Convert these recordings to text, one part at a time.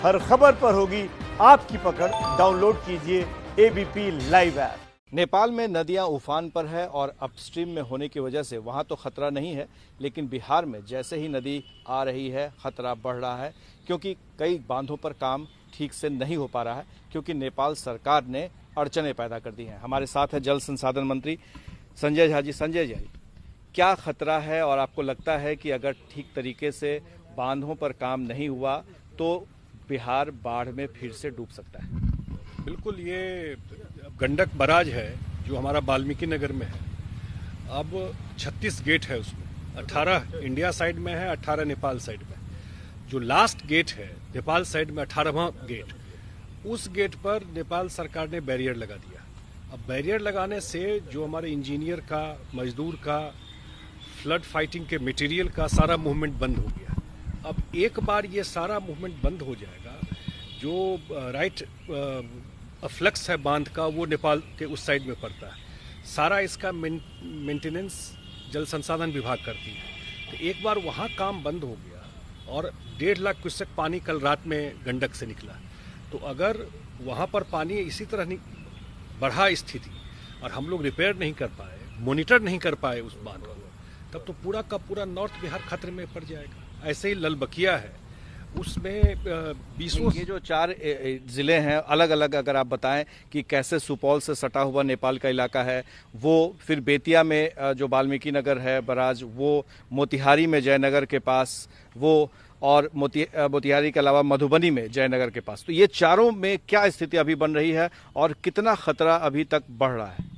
हर खबर पर होगी आपकी पकड़। डाउनलोड कीजिए एबीपी लाइव ऐप। नेपाल में नदियां उफान पर है और अपस्ट्रीम में होने की वजह से वहां तो खतरा नहीं है, लेकिन बिहार में जैसे ही नदी आ रही है खतरा बढ़ रहा है, क्योंकि कई बांधों पर काम ठीक से नहीं हो पा रहा है, क्योंकि नेपाल सरकार ने अड़चने पैदा कर दी हैं। हमारे साथ है जल संसाधन मंत्री संजय झा जी। संजय जी, क्या खतरा है और आपको लगता है कि अगर ठीक तरीके से बांधों पर काम नहीं हुआ तो बिहार बाढ़ में फिर से डूब सकता है? बिल्कुल, ये गंडक बराज है जो हमारा वाल्मीकि नगर में है। अब 36 गेट है, उसमें 18 इंडिया साइड में है, 18 नेपाल साइड में। जो लास्ट गेट है नेपाल साइड में 18वां गेट, उस गेट पर नेपाल सरकार ने बैरियर लगा दिया। अब बैरियर लगाने से जो हमारे इंजीनियर का, मजदूर का, फ्लड फाइटिंग के मटेरियल का सारा मूवमेंट बंद हो गया। अब एक बार ये सारा मूवमेंट बंद हो जाएगा, जो राइट फ्लक्स है बांध का, वो नेपाल के उस साइड में पड़ता है। सारा इसका मेंटेनेंस जल संसाधन विभाग करती है। तो एक बार वहाँ काम बंद हो गया और 1.5 लाख क्यूसेक पानी कल रात में गंडक से निकला। तो अगर वहाँ पर पानी इसी तरह बढ़ा स्थिति और हम लोग रिपेयर नहीं कर पाए, मॉनिटर नहीं कर पाए उस बांध को, तब तो पूरा का पूरा नॉर्थ बिहार खतरे में पड़ जाएगा। ऐसे ही ललबकिया है, उसमें 20 ये जो 4 जिले हैं अलग अलग, अगर आप बताएं कि कैसे सुपौल से सटा हुआ नेपाल का इलाका है, वो फिर बेतिया में जो वाल्मीकि नगर है बराज, वो मोतिहारी में जयनगर के पास वो, और मोतिहारी के अलावा मधुबनी में जयनगर के पास, तो ये चारों में क्या स्थिति अभी बन रही है और कितना खतरा अभी तक बढ़ रहा है?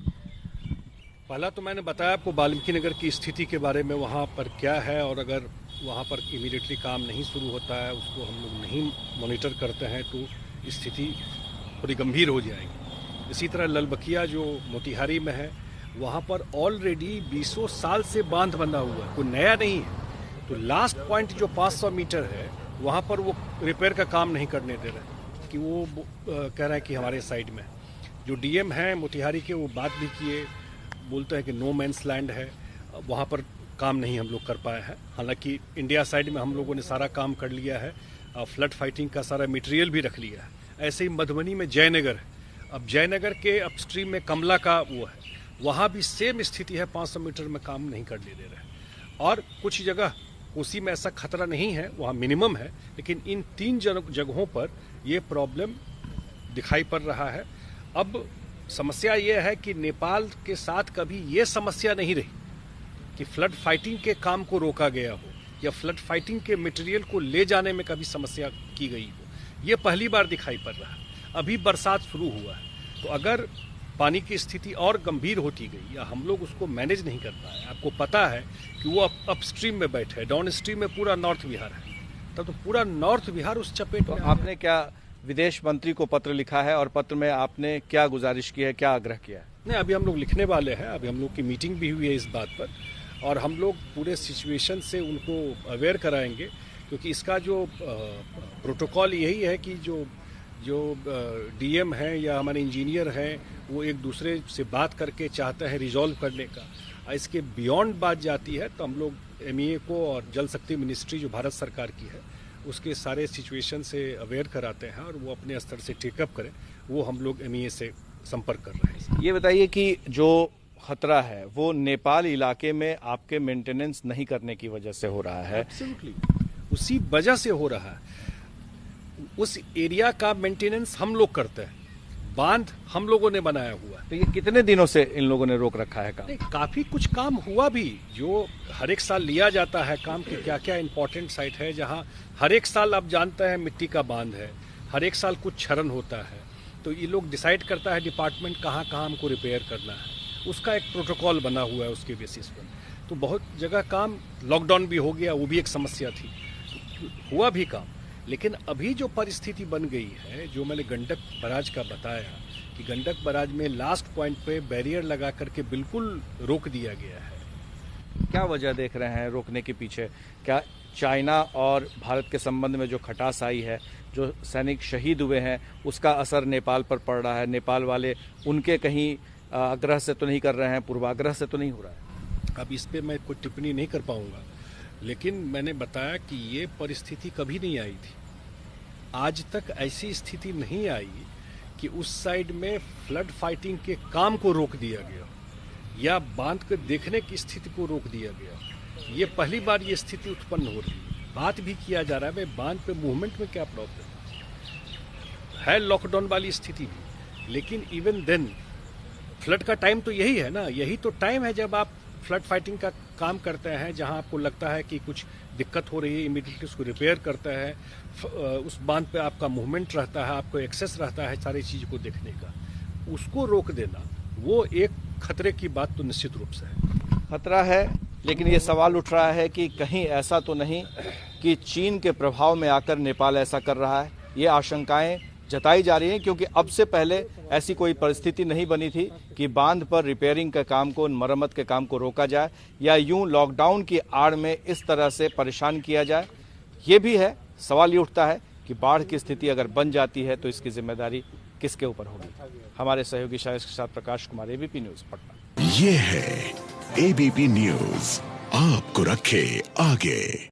पहला तो मैंने बताया आपको वाल्मीकि नगर की स्थिति के बारे में, वहाँ पर क्या है, और अगर वहाँ पर इमीडिएटली काम नहीं शुरू होता है, उसको हम लोग नहीं मॉनिटर करते हैं, तो स्थिति थोड़ी गंभीर हो जाएगी। इसी तरह ललबकिया जो मोतिहारी में है, वहाँ पर ऑलरेडी 20 साल से बांध बंधा हुआ है, कोई नया नहीं है। तो लास्ट पॉइंट जो 500 मीटर है, वहाँ पर वो रिपेयर का काम नहीं करने दे रहे, कि वो कह रहे हैं कि हमारे साइड में। जो डीएम हैं मोतिहारी के, वो बात भी किए, बोलते हैं कि नो मैंस लैंड है, वहाँ पर काम नहीं हम लोग कर पाए हैं। हालांकि इंडिया साइड में हम लोगों ने सारा काम कर लिया है, फ्लड फाइटिंग का सारा मटेरियल भी रख लिया है। ऐसे ही मधुबनी में जयनगर है। अब जयनगर के अपस्ट्रीम में कमला का वो है, वहाँ भी सेम स्थिति है, 500 मीटर में काम नहीं करने दे रहे। और कुछ जगह कोसी में ऐसा खतरा नहीं है, वहाँ मिनिमम है, लेकिन इन 3 जगहों पर ये प्रॉब्लम दिखाई पड़ रहा है। अब समस्या ये है कि नेपाल के साथ कभी ये समस्या नहीं रही कि फ्लड फाइटिंग के काम को रोका गया हो या फ्लड फाइटिंग के मटेरियल को ले जाने में कभी समस्या की गई हो। ये पहली बार दिखाई पड़ रहा है। अभी बरसात शुरू हुआ है, तो अगर पानी की स्थिति और गंभीर होती गई या हम लोग उसको मैनेज नहीं कर पाए, आपको पता है कि वो अपस्ट्रीम में बैठे है, डाउन स्ट्रीम में पूरा नॉर्थ बिहार है, तब तो पूरा नॉर्थ बिहार उस चपेट में। आपने क्या विदेश मंत्री को पत्र लिखा है और पत्र में आपने क्या गुजारिश की है, क्या आग्रह किया है? नहीं, अभी हम लोग लिखने वाले हैं। अभी हम लोग की मीटिंग भी हुई है इस बात पर, और हम लोग पूरे सिचुएशन से उनको अवेयर कराएंगे, क्योंकि इसका जो प्रोटोकॉल यही है कि जो डीएम हैं या हमारे इंजीनियर हैं, वो एक दूसरे से बात करके चाहते हैं रिजॉल्व करने का। इसके बियॉन्ड बात जाती है तो हम लोग एमईए को और जल शक्ति मिनिस्ट्री जो भारत सरकार की है, उसके सारे सिचुएशन से अवेयर कराते हैं और वो अपने स्तर से टेकअप करें। वो हम लोग एमईए से संपर्क कर रहे हैं। ये बताइए कि जो खतरा है वो नेपाल इलाके में आपके मेंटेनेंस नहीं करने की वजह से हो रहा है? एब्सोल्युटली, उसी वजह से हो रहा है। उस एरिया का मेंटेनेंस हम लोग करते हैं, बांध हम लोगों ने बनाया हुआ है। तो ये कितने दिनों से इन लोगों ने रोक रखा है काम? काफी कुछ काम हुआ भी, जो हर एक साल लिया जाता है काम के क्या क्या इंपॉर्टेंट साइट है, जहाँ हर एक साल आप जानते हैं मिट्टी का बांध है, हर एक साल कुछ क्षरण होता है, तो ये लोग डिसाइड करता है डिपार्टमेंट कहाँ कहाँ हमको रिपेयर करना है, उसका एक प्रोटोकॉल बना हुआ है उसके बेसिस पर। तो बहुत जगह काम, लॉकडाउन भी हो गया, वो भी एक समस्या थी, हुआ भी काम। लेकिन अभी जो परिस्थिति बन गई है, जो मैंने गंडक बराज का बताया कि गंडक बराज में लास्ट पॉइंट पे बैरियर लगा करके बिल्कुल रोक दिया गया है। क्या वजह देख रहे हैं रोकने के पीछे? क्या चाइना और भारत के संबंध में जो खटास आई है, जो सैनिक शहीद हुए हैं, उसका असर नेपाल पर पड़ रहा है? नेपाल वाले उनके कहीं आग्रह से तो नहीं कर रहे हैं, पूर्वाग्रह से तो नहीं हो रहा है? अब इस पे मैं कोई टिप्पणी नहीं कर पाऊंगा, लेकिन मैंने बताया कि ये परिस्थिति कभी नहीं आई थी। आज तक ऐसी स्थिति नहीं आई कि उस साइड में फ्लड फाइटिंग के काम को रोक दिया गया या बांध को देखने की स्थिति को रोक दिया गया। ये पहली बार ये स्थिति उत्पन्न हो रही है। बात भी किया जा रहा है भाई बांध पे मूवमेंट में क्या प्रॉब्लम है, लॉकडाउन वाली स्थिति भी, लेकिन इवन देन फ्लड का टाइम तो यही है ना, यही तो टाइम है जब आप फ्लड फाइटिंग का काम करते हैं, जहां आपको लगता है कि कुछ दिक्कत हो रही है, इमीडिएटली उसको रिपेयर करता है, उस बांध पे आपका मूवमेंट रहता है, आपको एक्सेस रहता है सारी चीज़ को देखने का, उसको रोक देना वो एक खतरे की बात तो निश्चित रूप से है। खतरा है, लेकिन ये सवाल उठ रहा है कि कहीं ऐसा तो नहीं कि चीन के प्रभाव में आकर नेपाल ऐसा कर रहा है। ये आशंकाएं जताई जा रही हैं क्योंकि अब से पहले ऐसी कोई परिस्थिति नहीं बनी थी कि बांध पर रिपेयरिंग के काम को, मरम्मत के काम को रोका जाए या यूं लॉकडाउन की आड़ में इस तरह से परेशान किया जाए। ये भी है, सवाल ये उठता है कि बाढ़ की स्थिति अगर बन जाती है तो इसकी जिम्मेदारी किसके ऊपर होगी। हमारे सहयोगी शायद के साथ प्रकाश कुमार, एबीपी न्यूज पटना। ये है एबीपी न्यूज, आपको रखे आगे।